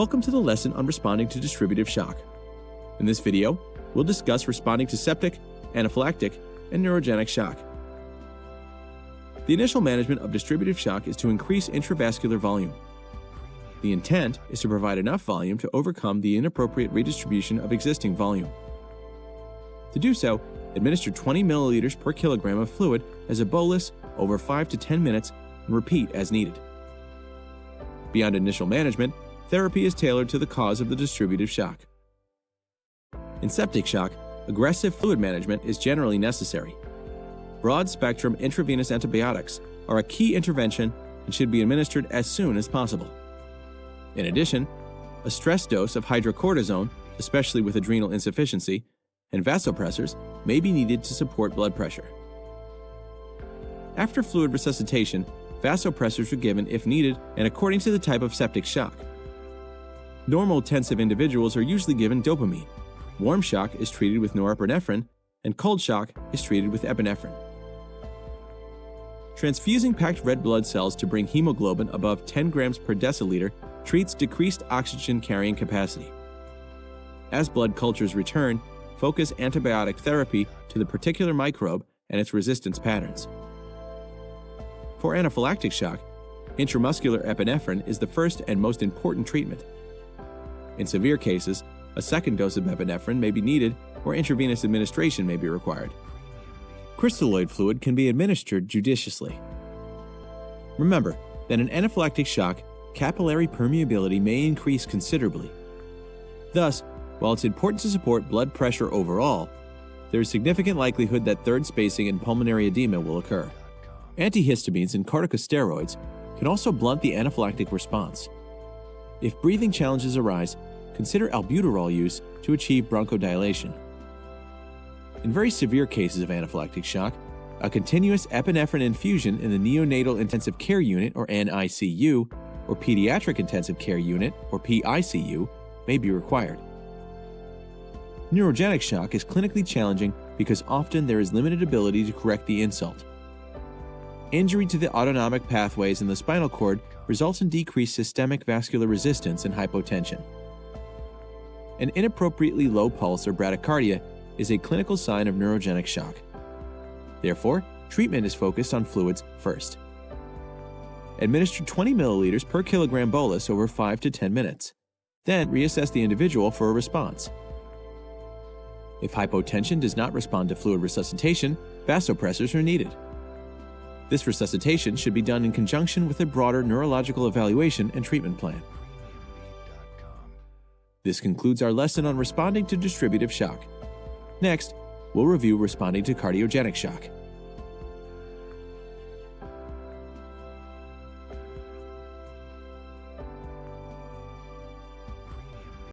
Welcome to the lesson on responding to distributive shock. In this video, we'll discuss responding to septic, anaphylactic, and neurogenic shock. The initial management of distributive shock is to increase intravascular volume. The intent is to provide enough volume to overcome the inappropriate redistribution of existing volume. To do so, administer 20 milliliters per kilogram of fluid as a bolus over 5 to 10 minutes and repeat as needed. Beyond initial management, therapy is tailored to the cause of the distributive shock. In septic shock, aggressive fluid management is generally necessary. Broad-spectrum intravenous antibiotics are a key intervention and should be administered as soon as possible. In addition, a stress dose of hydrocortisone, especially with adrenal insufficiency, and vasopressors may be needed to support blood pressure. After fluid resuscitation, vasopressors are given if needed and according to the type of septic shock. Normal tensive individuals are usually given dopamine. Warm shock is treated with norepinephrine, and cold shock is treated with epinephrine. Transfusing packed red blood cells to bring hemoglobin above 10 grams per deciliter treats decreased oxygen carrying capacity. As blood cultures return, focus antibiotic therapy to the particular microbe and its resistance patterns. For anaphylactic shock, intramuscular epinephrine is the first and most important treatment. In severe cases, a second dose of epinephrine may be needed or intravenous administration may be required. Crystalloid fluid can be administered judiciously. Remember that in anaphylactic shock, capillary permeability may increase considerably. Thus, while it's important to support blood pressure overall, there is significant likelihood that third spacing and pulmonary edema will occur. Antihistamines and corticosteroids can also blunt the anaphylactic response. If breathing challenges arise, consider albuterol use to achieve bronchodilation. In very severe cases of anaphylactic shock, a continuous epinephrine infusion in the neonatal intensive care unit or NICU or pediatric intensive care unit or PICU may be required. Neurogenic shock is clinically challenging because often there is limited ability to correct the insult. Injury to the autonomic pathways in the spinal cord results in decreased systemic vascular resistance and hypotension. An inappropriately low pulse or bradycardia is a clinical sign of neurogenic shock. Therefore, treatment is focused on fluids first. Administer 20 milliliters per kilogram bolus over 5 to 10 minutes. Then reassess the individual for a response. If hypotension does not respond to fluid resuscitation, vasopressors are needed. This resuscitation should be done in conjunction with a broader neurological evaluation and treatment plan. This concludes our lesson on responding to distributive shock. Next, we'll review responding to cardiogenic shock.